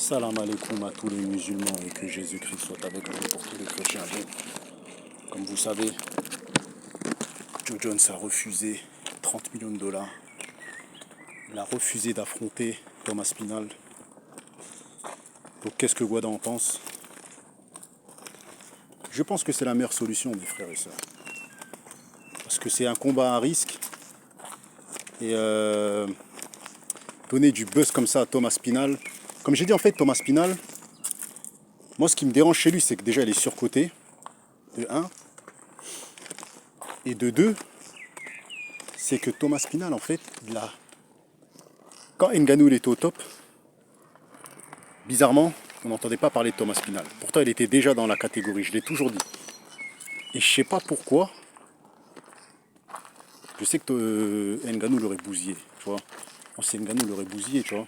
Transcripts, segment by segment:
Salam alaikum à tous les musulmans et que Jésus-Christ soit avec vous pour tous les chrétiens. Comme vous savez, Joe Jones a refusé 30 millions de dollars. Il a refusé d'affronter Thomas Spinal. Donc qu'est-ce que Guada en pense? Je pense que c'est la meilleure solution, mes frères et sœurs. Parce que c'est un combat à risque. Et donner du buzz comme ça à Thomas Spinal. Comme j'ai dit en fait, Thomas Spinal, moi ce qui me dérange chez lui, c'est que déjà il est surcoté, de 1. Et de 2, c'est que Thomas Spinal, en fait, quand Ngannou il était au top, bizarrement, on n'entendait pas parler de Thomas Spinal. Pourtant, il était déjà dans la catégorie, je l'ai toujours dit. Et je sais pas pourquoi, je sais que Ngannou l'aurait bousillé, tu vois. C'est Ngannou l'aurait bousillé, tu vois.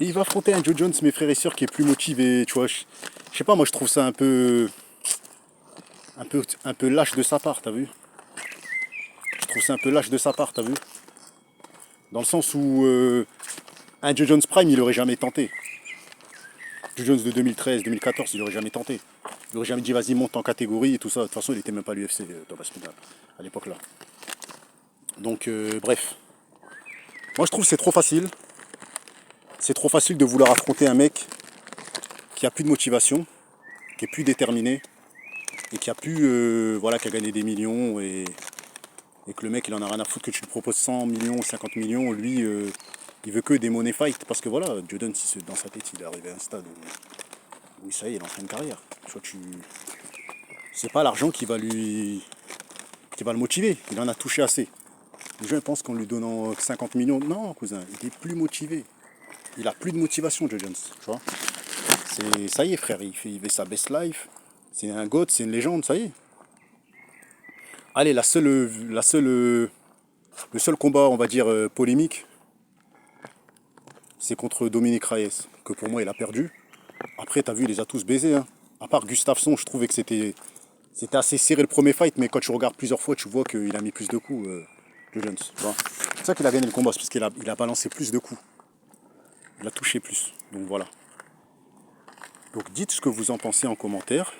Et il va affronter un Joe Jones, mes frères et sœurs, qui est plus motivé, tu vois. Je sais pas, moi je trouve ça un peu lâche de sa part, t'as vu? Je trouve ça un peu lâche de sa part, t'as vu? Dans le sens où un Joe Jones Prime, il aurait jamais tenté. Joe Jones de 2013, 2014, il aurait jamais tenté. Il aurait jamais dit vas-y monte en catégorie et tout ça. De toute façon, il était même pas à l'UFC, Thomas Spinal, à l'époque là. Donc bref. Moi je trouve que c'est trop facile. C'est trop facile de vouloir affronter un mec qui a plus de motivation, qui est plus déterminé et qui a plus voilà, qui a gagné des millions et que le mec il en a rien à foutre que tu lui proposes 100 millions, 50 millions, lui il veut que des money fight parce que voilà, Joe Jones dans sa tête il est arrivé à un stade où ça y est, il est en fin de carrière. C'est pas l'argent qui va le motiver, il en a touché assez. Les gens pensent qu'en lui donnant 50 millions, non cousin, il est plus motivé. Il a plus de motivation, Joe Jones, tu vois. Ça y est frère, il fait sa best life, c'est un goat, c'est une légende, ça y est. Allez, le seul combat, on va dire, polémique, c'est contre Dominique Reyes, que pour moi il a perdu. Après, t'as vu, il les a tous baisés. Hein. À part Gustafsson, je trouvais que c'était assez serré le premier fight, mais quand tu regardes plusieurs fois, tu vois qu'il a mis plus de coups, Joe Jones. C'est pour ça qu'il a gagné le combat, c'est parce qu'il a balancé plus de coups. Il a touché plus. Donc voilà. Donc dites ce que vous en pensez en commentaire.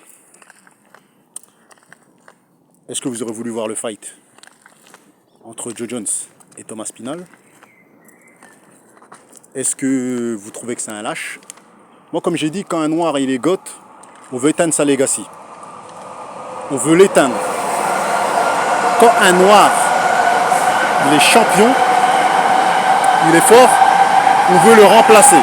Est-ce que vous aurez voulu voir le fight entre Joe Jones et Thomas Spinal? Est-ce que vous trouvez que c'est un lâche? Moi, comme j'ai dit, quand un noir il est goth, on veut éteindre sa legacy. On veut l'éteindre. Quand un noir il est champion, il est fort, on veut le remplacer.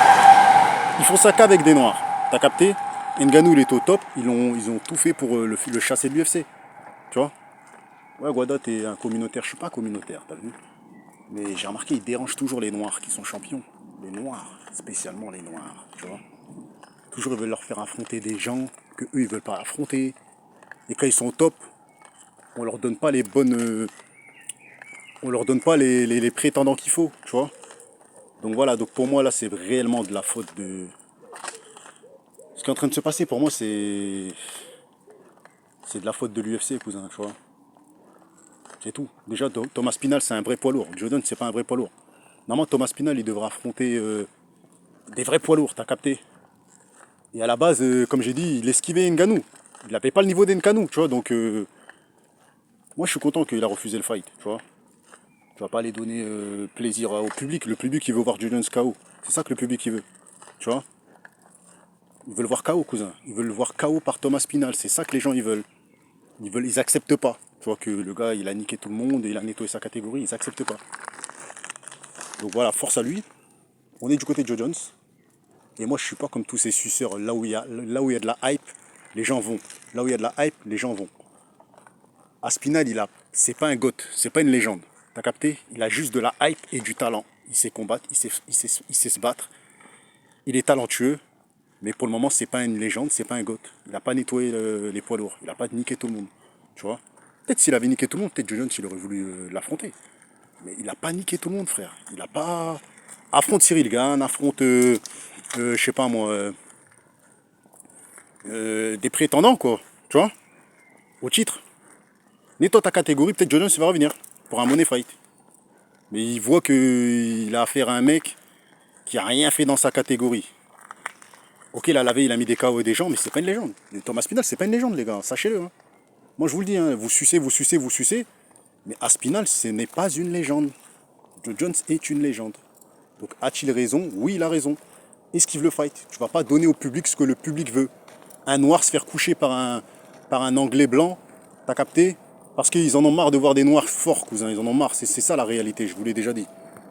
Ils font ça qu'avec des noirs. T'as capté? Ngannou il est au top, ils ont tout fait pour le chasser de l'UFC. Tu vois? Ouais, Guada, t'es un communautaire. Je suis pas communautaire, t'as vu? Mais j'ai remarqué, il dérange toujours les noirs qui sont champions. Les noirs, spécialement les noirs, tu vois? Toujours ils veulent leur faire affronter des gens que eux ils veulent pas affronter. Et quand ils sont au top, on leur donne pas les bonnes. On leur donne pas les prétendants qu'il faut, tu vois? Donc voilà, donc pour moi là c'est réellement de la faute de. Ce qui est en train de se passer pour moi c'est. C'est de la faute de l'UFC, cousin, tu vois? C'est tout. Déjà Thomas Spinal c'est un vrai poids lourd. Joe Jones c'est pas un vrai poids lourd. Normalement Thomas Spinal il devra affronter des vrais poids lourds, t'as capté? Et à la base, comme j'ai dit, il esquivait Ngannou. Il n'avait pas le niveau d'Ngannou, tu vois, donc moi je suis content qu'il a refusé le fight, tu vois. Tu vas pas aller donner plaisir au public. Le public il veut voir Joe Jones KO. C'est ça que le public il veut. Tu vois? Ils veulent voir KO, cousin. Ils veulent le voir KO par Thomas Spinal. C'est ça que les gens ils veulent. Ils acceptent pas. Tu vois que le gars il a niqué tout le monde, il a nettoyé sa catégorie, ils acceptent pas. Donc voilà, force à lui. On est du côté de Joe Jones. Et moi je suis pas comme tous ces suceurs. Là où il y a de la hype, les gens vont. Là où il y a de la hype, les gens vont. Aspinal, c'est pas un goth, c'est pas une légende. T'as capté? Il a juste de la hype et du talent. Il sait combattre, il sait se battre. Il est talentueux, mais pour le moment, c'est pas une légende, c'est pas un goth. Il a pas nettoyé les poids lourds. Il a pas niqué tout le monde. Tu vois? Peut-être s'il avait niqué tout le monde, peut-être Joe Jones, il aurait voulu l'affronter. Mais il a pas niqué tout le monde, frère. Il a pas. Affronte Cyril Gane, affronte, je sais pas moi, des prétendants, quoi. Tu vois? Au titre. Nettoie ta catégorie, peut-être Joe Jones il va revenir pour un money fight. Mais il voit qu'il a affaire à un mec qui a rien fait dans sa catégorie. Ok, il a lavé, il a mis des KO et des gens, mais c'est pas une légende. Et Thomas Aspinall, c'est pas une légende, les gars, sachez-le. Hein. Moi, je vous le dis, hein, vous sucez, vous sucez, vous sucez, mais Aspinall, ce n'est pas une légende. Joe Jones est une légende. Donc, a-t-il raison? Oui, il a raison. Esquive le fight. Tu vas pas donner au public ce que le public veut. Un noir se faire coucher par un anglais blanc, t'as capté? Parce qu'ils en ont marre de voir des noirs forts, cousin. Ils en ont marre. C'est ça la réalité, je vous l'ai déjà dit.